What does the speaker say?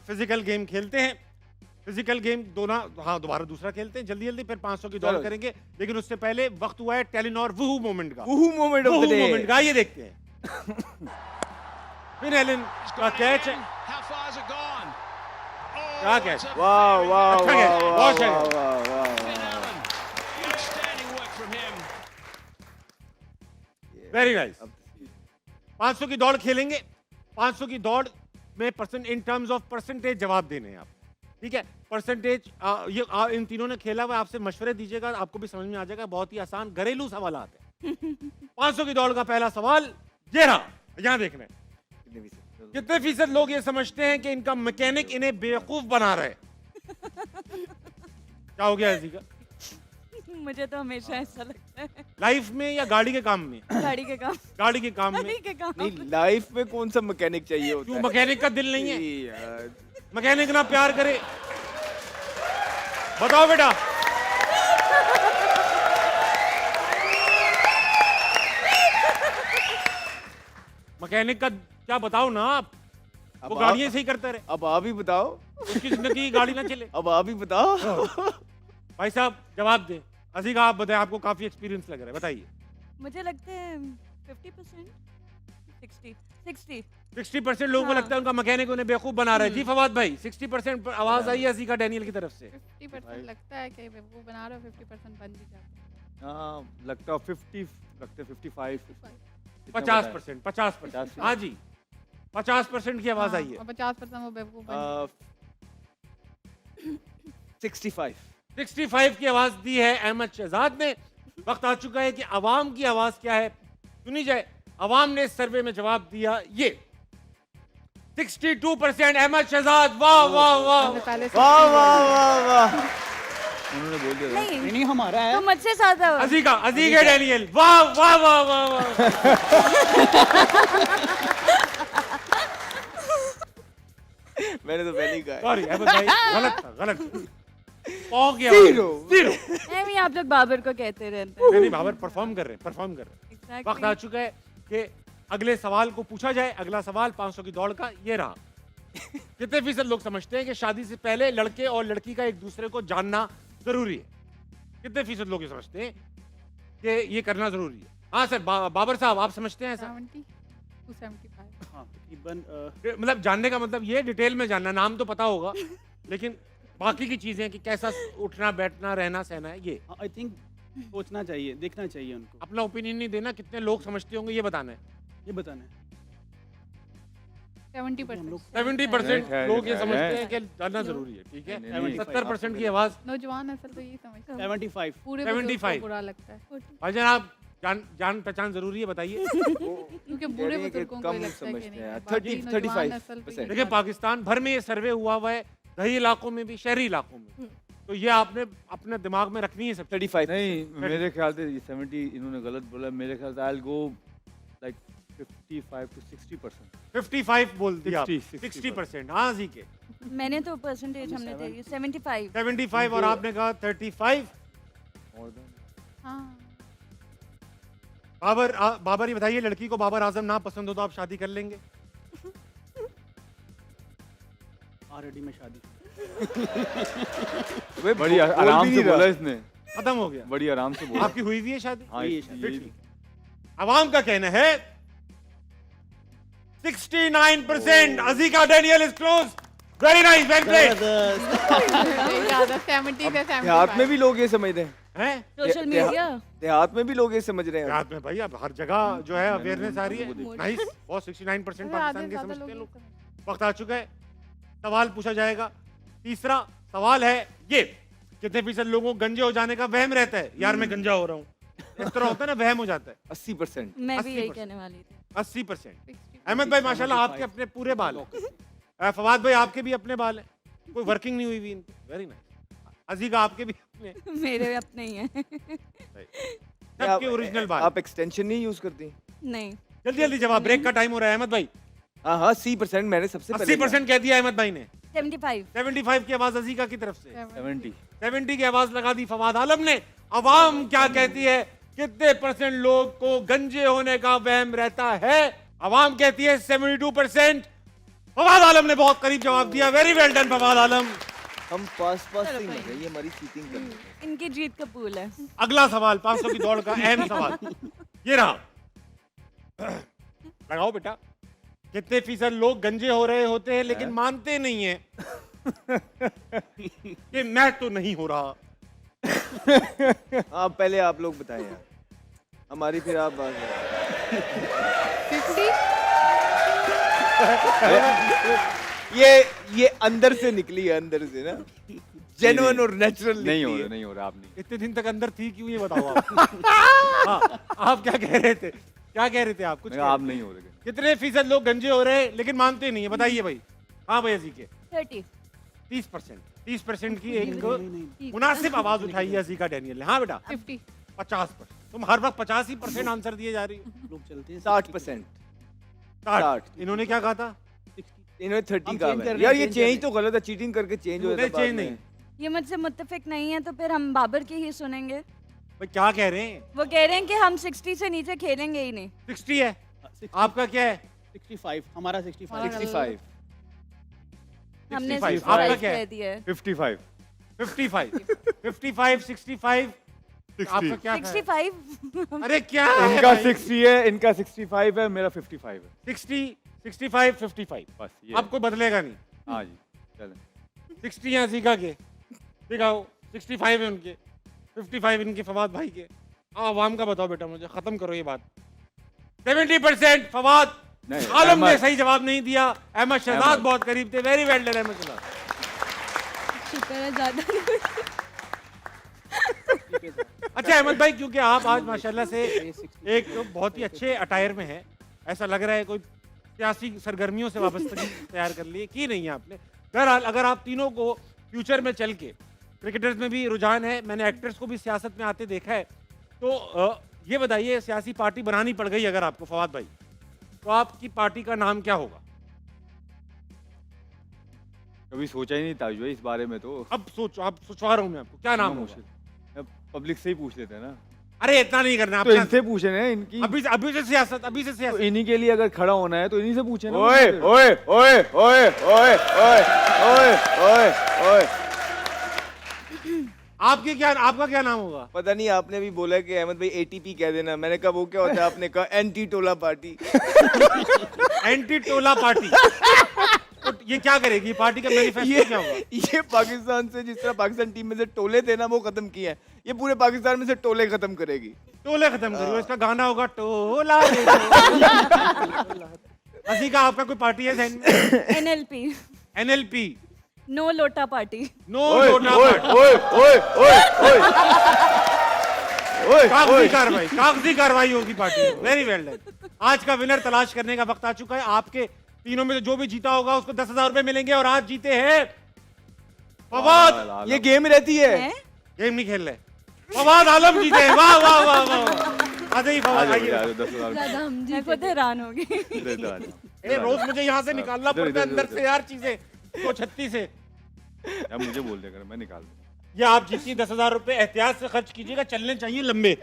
Physical game खेलते हैं। Physical game दोबारा दूसरा खेलते हैं जल्दी जल्दी, फिर 500 की दौड़ करेंगे। लेकिन उससे पहले वक्त हुआ है टेलीनॉर वूहू मोमेंट का। वूहू moment of the day. Moment का, ये देखते हैं। फिर एलन का कैच है। क्या कैच? वाह वाह अच्छा कैच, वाह बहुत वाह अच्छा वाह वाह वेरी नाइस। 500 की दौड़ खेलेंगे। 500 की दौड़ में इन टर्म्स ऑफ परसेंटेज जवाब देने हैं आप, ठीक है? परसेंटेज इन तीनों ने खेला हुआ, आपसे मशवरे दीजिएगा, आपको भी समझ में आ जाएगा। बहुत ही आसान घरेलू सवाल आते हैं। 500 की दौड़ का पहला सवाल ये रहा, यहाँ देखना है। कितने फीसद लोग ये समझते हैं कि इनका मैकेनिक इन्हें बेवकूफ बना रहे हैं? क्या हो गया ऐसी का? मुझे तो हमेशा ऐसा लगता है। लाइफ में या गाड़ी के काम में? गाड़ी के काम। गाड़ी के काम में। गाड़ी के काम। नहीं, लाइफ में कौन सा मैकेनिक चाहिए होता क्यों है? मैकेनिक का दिल नहीं है? यार, मैकेनिक ना प्यार करे? बताओ बेटा। मैकेनिक का क्या बताओ ना आप? वो गाड़ियां सही करता रहे, अब आप ही बताओ। उसकी जिंदगी की गाड़ी ना चले। अब आप ही बताओ। भाई साहब जवाब दें। अजीका आप बताएं, आपको काफी एक्सपीरियंस लग रहा है, बताइए। मुझे लगता है 50%, 60 60% लोगों को हाँ। लगता है उनका मैकेनिक उन्हें बेवकूफ बना रहा है। जी फवाद भाई, 60% आवाज आई है अजीका डैनियल की तरफ से। 50% लगता है कि वो बना रहे हो, 50% बन भी जाता है। हाँ, लगता है 50, लगते 55, 50%, 50%, हाँ जी 50% की आवाज आई है। और 50% वो बेवकूफ बन 65। 65 की आवाज दी है अहमद शहजाद ने। वक्त आ चुका है कि अवाम की आवाज क्या है सुनी जाए। अवाम ने इस सर्वे में जवाब दिया ये 62%। अहमद शहजाद, वाह वाह वाह। पहले से वाह वाह वाह वाह। उन्होंने बोल दिया था। नहीं नहीं हमारा है। तो मुझसे ज्यादा। अजीका डैनियल, वाह वाह वाह वाह वाह। मैंने तो पहले ही कहा है। सॉरी अहमद भाई, गलत था। Zero। जीरो। नहीं, आप लोग बाबर को कहते रहते हैं। नहीं बाबर परफॉर्म कर रहे हैं। Exactly. वक्त आ चुका है कि अगले सवाल को पूछा जाए। अगला सवाल 500 की दौड़ का ये रहा। कितने फीसद लोग समझते हैं कि शादी से पहले लड़के और लड़की का एक दूसरे को जानना जरूरी है? कितने फीसद लोग ये समझते हैं कि ये करना जरूरी है? हाँ सर, बाबर साहब आप समझते हैं ऐसा? 70 to 75। हाँ, तकरीबन मतलब जानने का मतलब ये डिटेल में जानना, नाम तो पता होगा लेकिन बाकी की चीजें कि कैसा उठना बैठना रहना सहना है, ये आई थिंक सोचना चाहिए, देखना चाहिए उनको, अपना ओपिनियन नहीं देना। कितने लोग समझते होंगे ये बताना है। ये बताना है। 70%। 70% है, लोग ये है, समझते है। हैं कि जानना जरूरी है, ठीक है? नहीं, नहीं, 70% की आवाज नौजवान असल तो यही समझता है। 75। पूरे 75। बुजुर्गों को बुरा लगता है भाईजान आप जान पहचान जरूरी है, बताइए। क्योंकि बुरे कह रहे हैं कि बुजुर्गों को कम ही लगता है कि समझते नहीं हैं। है। 30, बाकी नौजवान 35%। नस्ल तो देखिए यही पाकिस्तान भर में ये सर्वे हुआ हुआ है, दही इलाकों में भी, शहरी इलाकों में। तो ये आपने अपने दिमाग में रखनी है सब। 35। नहीं, मेरे ख्याल से ये 70 इन्होंने गलत बोला। मेरे ख्याल से I'll go like 55 to 60%. 55 बोल दिया आप। 60, 60%, हाँ जी के मैंने तो परसेंटेज हमने दे दी 75। 75 और आपने कहा 35। More than हाँ। बाबर ये बताइए, लड़की को बाबर आजम ना पसंद हो तो आप शादी कर लेंगे? ऑलरेडी में शादी। वे बड़ी बोल आराम भी से नहीं रहा। बोला इसने, खत्म हो गया। बड़ी आराम से बोला। आपकी हुई भी है शादी? हाँ, ये ये शादी। अवाम का कहना है 69%। अजीका Daniel is close. Very nice, well played. ज्यादा 70 से 75। देहात में भी लोग ये समझ रहे हैं। हैं? Social media. देहात में भी लोग ये समझ रहे हैं। रात में भाई अब हर जगह जो है अवेयरनेस आ रही है। नाइस, बहुत 69% पाकिस्तान के ज्यादा समझते हैं लोग लोग। वक्त आ चुका है, सवाल पूछा जाएगा। तीसरा सवाल है ये, कितने फीसद लोगों को गंजे हो जाने का वहम रहता है? यार मैं गंजा हो रहा हूँ, इस तरह होता है ना, वहम हो जाता है। 80%। मैं भी यही 80%। कहने वाली थी। 80%। अहमद भाई माशाल्लाह आपके अपने पूरे बाल हैं। फवाद भाई आपके भी अपने बाल हैं, कोई वर्किंग नहीं हुई भी इनकी। Very nice. अजीका आपके भी अपने, मेरे अपने ही हैं। सबके ओरिजिनल बाल। आप एक्सटेंशन नहीं यूज करती? नहीं, जल्दी जल्दी जवाब, ब्रेक का टाइम हो रहा है। अहमद भाई हाँ हाँ, 80% मैंने सबसे पहले 80% कह दिया अहमद भाई ने। 75। 75 की आवाज अजीका की तरफ से। 70। 70 की आवाज लगा दी फवाद आलम ने। अवाम क्या कहती है? कितने परसेंट लोग को गंजे होने का वहम रहता है? अवाम कहती है 72%। फवाद आलम ने बहुत करीब जवाब दिया, वेरी वेल डन फवाद आलम। हम पास पास से ही मर रहे हैं, ये हमारी चीटिंग कर रहे हैं। इनकी जीत का पूल है। अगला सवाल 500 की दौड़ का अहम सवाल ये रहा, लगाओ बेटा। कितने फीसद लोग गंजे हो रहे होते हैं लेकिन मानते नहीं है कि मैं तो नहीं हो रहा। आप पहले आप लोग बताएं यार, हमारी फिर आप बात करें। 50 ये अंदर से निकली है, अंदर से ना, जेन्युइन और नेचुरल नहीं हो रहा, नहीं हो रहा, आप नहीं। इतने दिन तक अंदर थी क्यों, ये बताओ आप। हाँ, आप क्या कह रहे थे, क्या कह रहे थे आप? कुछ मैं कह आप रहे थे। नहीं हो रहे। कितने फीसद लोग गंजे हो रहे हैं लेकिन मानते नहीं है, बताइए भाई। हाँ भैया जी के 30। 30%, 30% की एक नहीं। मुनासिब आवाज उठाई है अजीका डैनियल ने। हाँ बेटा 50 50%। तुम हर वक्त 50% आंसर दिए जा रही हो। लोग चलते हैं 60%। 60। इन्होंने क्या कहा था? 60। इन्होंने 30 हम का change कर रहे यार, हैं, ये change कर चेंज रहे तो गलत है, चीटिंग करके चेंज हो जाता है नहीं, बाद change में। नहीं। ये मुझसे मुत्तफिक नहीं है तो फिर हम बाबर की ही सुनेंगे। भाई क्या कह रहे हैं? वो कह रहे हैं कि हम 60 से नीचे खेलेंगे ही नहीं। 60 है, 60 आपका क्या है? 65 हमारा 65 65। हमने 65, 65 आपका क्या है? कह दिया है। 55 55, 55, 65, आपका क्या है? 65। अरे क्या है इनका भाई? 60 है, इनका 65 है, मेरा 55 है। 60, 65, 55। बस ये। अब कोई बदलेगा नहीं। हाँ जी, चलें। 60 हैं अजीका के, दिखाओ 65 है उनके, 55 इनके फवाद भाई के। आवाम का बताओ बेटा, मुझे खत्म करो ये बात। 70% फवाद नहीं, आलम ने अहमद। सही जवाब नहीं दिया। अहमद शहजाद अहमद। बहुत करीब थे, very well done Ahmed Shahzad. शुक्र है ज्यादा अच्छा अहमद भाई, क्योंकि आप आज माशाल्लाह से एक बहुत ही अच्छे अटायर में है, ऐसा लग रहा है कोई सियासी सरगर्मियों से वाबस्तगी तैयार कर ली की नहीं है आपने। बहरहाल अगर आप तीनों को फ्यूचर में चल के, क्रिकेटर्स में भी रुझान है, मैंने एक्टर्स को भी सियासत में आते देखा है, तो ये बताइए सियासी पार्टी बनानी पड़ गई अगर आपको फवाद भाई, तो आपकी पार्टी का नाम क्या होगा? कभी सोचा ही नहीं ताज भाई इस बारे में तो। अब सोचो, आप सोचवा रहा हूँ मैं आपको, क्या नाम होगा? पब्लिक से ही पूछ लेते हैं ना। अरे इतना नहीं करना तो आप, इनसे पूछे ना इनकी। अभी से सियासत, अभी से तो सियासत। इन्हीं के लिए अगर खड़ा होना है तो इन्हीं से पूछे ना। ओए ओए ओए ओए ओए ओए ओए ओए ओए, आपका क्या नाम होगा? पता नहीं, आपने भी बोला कि अहमद भाई एटीपी कह देना, मैंने कहा वो क्या होता है, आपने कहा एंटी टोला पार्टी। एंटी टोला पार्टी। तो ये क्या करेगी पार्टी का मैनिफेस्टो क्या होगा? ये पाकिस्तान से, जिस तरह पाकिस्तान टीम में से टोले थे ना वो खत्म किए हैं, ये पूरे पाकिस्तान में से टोले खत्म करेगी। टोले खत्म करो, इसका गाना होगा टोला। अजीका आपका कोई पार्टी है ज़हन में? NLP। NLP, नो लोटा पार्टी। नो ओए लोटा ओए पार्टी। ओए ओए ओए ओए ओए कागजी कार्रवाई होगी पार्टी में। Very well done. आज का विनर तलाश करने का वक्त आ चुका है। आपके तीनों में से जो भी जीता होगा उसको 10,000 रुपए मिलेंगे, और आज जीते हैं फवाद। ये गेम रहती है। हैं? गेम नहीं खेल रहे, फवाद आलम जीते हैं। वाह वाह वाह वाह। आते ही फवाद आइए। 10,000 ज्यादा हम मैं जीते खुद हैरान हो गई। ए, रोज मुझे यहाँ से निकालना इधर, पड़ता है इधर, अंदर इधर। से यार चीजें, तो 36 से। अब मुझे बोल देगा मैं निकाल दूँ। ये आप जीती 10,000 रुपए, एहतियात से खर्च कीजिएगा, चलने चाहिए लंबे।